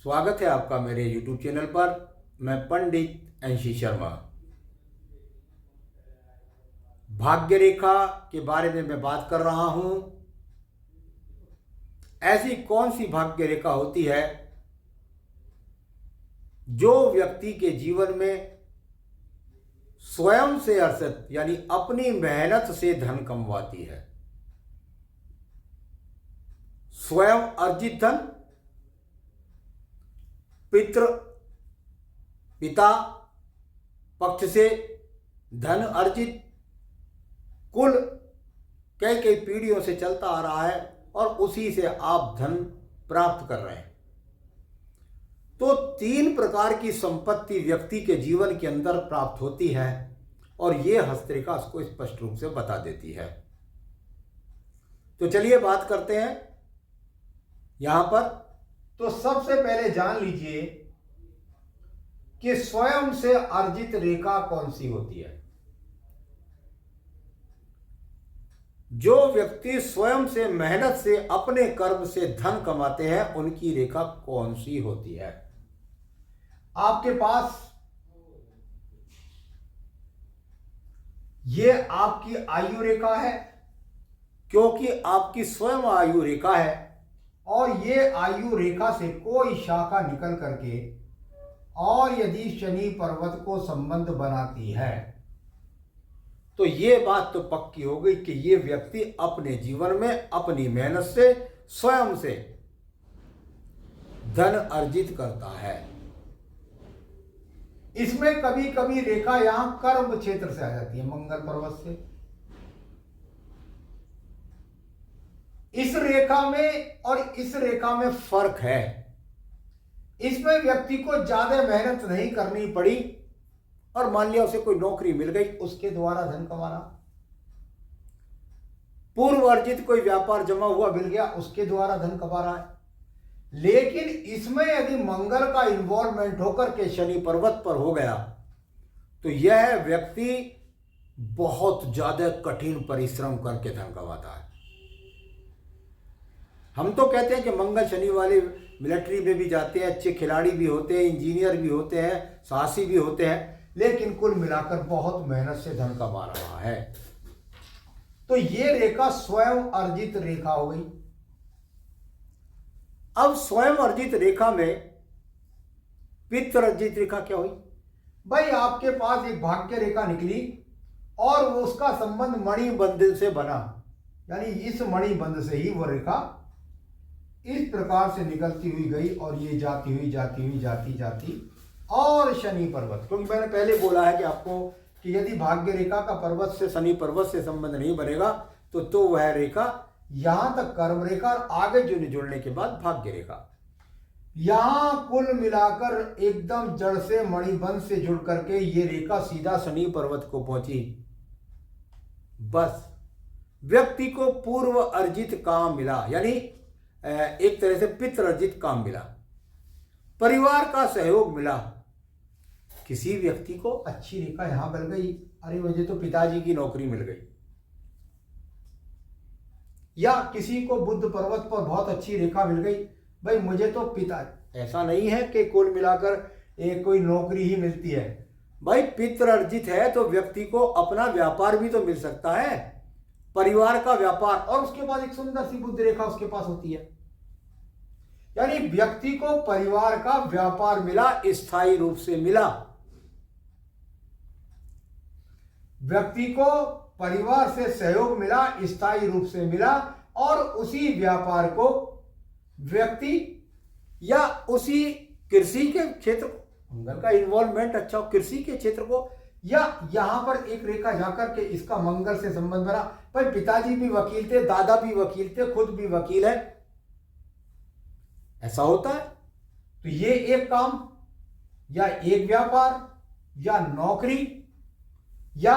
स्वागत है आपका मेरे YouTube चैनल पर। मैं पंडित एनसी शर्मा। भाग्य रेखा के बारे में मैं बात कर रहा हूं। ऐसी कौन सी भाग्य रेखा होती है जो व्यक्ति के जीवन में स्वयं से अर्जित यानी अपनी मेहनत से धन कमवाती है। स्वयं अर्जित धन, पिता पक्ष से धन अर्जित, कुल कई पीढ़ियों से चलता आ रहा है और उसी से आप धन प्राप्त कर रहे हैं। तो 3 प्रकार की संपत्ति व्यक्ति के जीवन के अंदर प्राप्त होती है और ये हस्तरेखा उसको स्पष्ट रूप से बता देती है। तो चलिए बात करते हैं यहां पर। तो सबसे पहले जान लीजिए कि स्वयं से अर्जित रेखा कौन सी होती है। जो व्यक्ति स्वयं से मेहनत से अपने कर्म से धन कमाते हैं उनकी रेखा कौन सी होती है। आपके पास ये आपकी आयु रेखा है, क्योंकि आपकी स्वयं आयु रेखा है और ये आयु रेखा से कोई शाखा निकल करके और यदि शनि पर्वत को संबंध बनाती है तो ये बात तो पक्की हो गई कि ये व्यक्ति अपने जीवन में अपनी मेहनत से स्वयं से धन अर्जित करता है। इसमें कभी कभी रेखा यहां कर्म क्षेत्र से आ जाती है, मंगल पर्वत से। इस रेखा में और इस रेखा में फर्क है। इसमें व्यक्ति को ज्यादा मेहनत नहीं करनी पड़ी और मान लिया उसे कोई नौकरी मिल गई, उसके द्वारा धन कमाना। पूर्व अर्जित कोई व्यापार जमा हुआ मिल गया, उसके द्वारा धन कमा रहा है। लेकिन इसमें यदि मंगल का इन्वॉल्वमेंट होकर के शनि पर्वत पर हो गया तो यह व्यक्ति बहुत ज्यादा कठिन परिश्रम करके धन कमाता है। हम तो कहते हैं कि मंगल शनि वाले मिलिट्री में भी जाते हैं, अच्छे खिलाड़ी भी होते हैं, इंजीनियर भी होते हैं, साहसी भी होते हैं, लेकिन कुल मिलाकर बहुत मेहनत से धन कमा रहा है। तो ये रेखा स्वयं अर्जित रेखा हो गई। अब स्वयं अर्जित रेखा में पितृ अर्जित रेखा क्या हुई? भाई आपके पास एक भाग्य रेखा निकली और उसका संबंध मणिबंध से बना, यानी इस मणिबंध से ही वह रेखा इस प्रकार से निकलती हुई गई और ये जाती और शनि पर्वत, क्योंकि मैंने पहले बोला है कि आपको कि यदि भाग्य रेखा का पर्वत से शनि पर्वत से संबंध नहीं बनेगा तो वह रेखा यहां तक कर्म रेखा और आगे जुड़ने के बाद भाग्य रेखा, यहां कुल मिलाकर एकदम जड़ से मणिबंध से जुड़ करके ये रेखा सीधा शनि पर्वत को पहुंची। बस व्यक्ति को पूर्व अर्जित काम मिला, यानी एक तरह से पितृ अर्जित काम मिला, परिवार का सहयोग मिला। किसी व्यक्ति को अच्छी रेखा यहां मिल गई, अरे मुझे तो पिताजी की नौकरी मिल गई, या किसी को बुद्ध पर्वत पर बहुत अच्छी रेखा मिल गई, भाई मुझे तो पिता, ऐसा नहीं है कि कुल मिलाकर एक कोई नौकरी ही मिलती है। भाई पितृ अर्जित है तो व्यक्ति को अपना व्यापार भी तो मिल सकता है, परिवार का व्यापार, और उसके बाद एक सुंदर सी बुद्ध रेखा उसके पास होती है। यानी व्यक्ति को परिवार का व्यापार मिला, स्थायी रूप से मिला। व्यक्ति को परिवार से सहयोग मिला, स्थायी रूप से मिला, और उसी व्यापार को व्यक्ति या उसी कृषि के क्षेत्र को, मंगल का इन्वॉल्वमेंट अच्छा हो कृषि के क्षेत्र को, या यहां पर एक रेखा जाकर के इसका मंगल से संबंध बना। भाई पिताजी भी वकील थे, दादा भी वकील थे, खुद भी वकील है, ऐसा होता है। तो ये एक काम या एक व्यापार या नौकरी या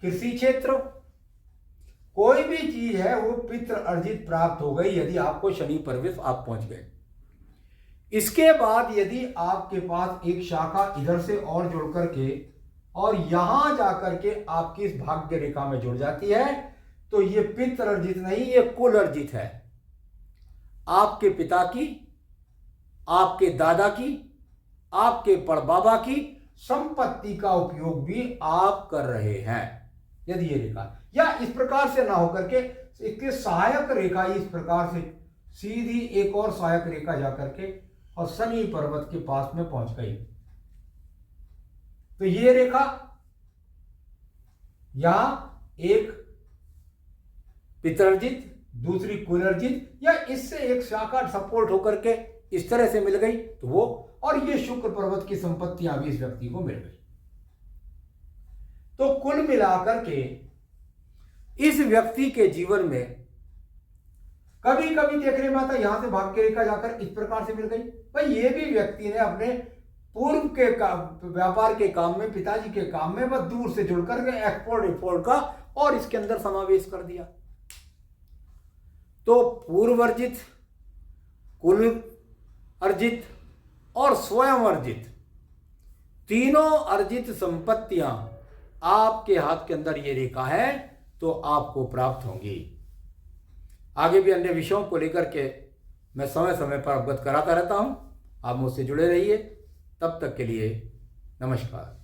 कृषि क्षेत्र, कोई भी चीज है वो पितृ अर्जित प्राप्त हो गई यदि आपको शनि पर्वत आप पहुंच गए। इसके बाद यदि आपके पास एक शाखा इधर से और जुड़ करके और यहां जाकर के आपकी इस भाग्य रेखा में जुड़ जाती है तो ये पितृ अर्जित नहीं, ये कुल अर्जित है। आपके पिता की आपके दादा की, आपके परबाबा की संपत्ति का उपयोग भी आप कर रहे हैं। यदि ये रेखा या इस प्रकार से ना होकर के एक सहायक रेखा इस प्रकार से सीधी एक और सहायक रेखा जाकर के और शनि पर्वत के पास में पहुंच गई, तो ये रेखा यहां एक पितर्जित, दूसरी कुलर्जित या इससे एक शाखा सपोर्ट होकर के इस तरह से मिल गई, तो वो और ये शुक्र पर्वत की संपत्तियां भी इस व्यक्ति को मिल गई। तो कुल मिलाकर के इस व्यक्ति के जीवन में कभी कभी देख रहे माता यहां से भाग्य रेखा जाकर इस प्रकार से मिल गई, भाई ये भी व्यक्ति ने अपने पूर्व के व्यापार के काम में, पिताजी के काम में बस दूर से जुड़कर के एक्सपोर्ट इंपोर्ट का और इसके अंदर समावेश कर दिया। तो पूर्व अर्जित, कुल अर्जित और स्वयं अर्जित तीनों अर्जित संपत्तियां आपके हाथ के अंदर ये रेखा है तो आपको प्राप्त होंगी। आगे भी अन्य विषयों को लेकर के मैं समय समय पर अवगत कराता रहता हूं। आप मुझसे जुड़े रहिए। तब तक के लिए नमस्कार।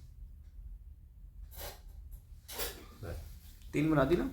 3 बना दी ना।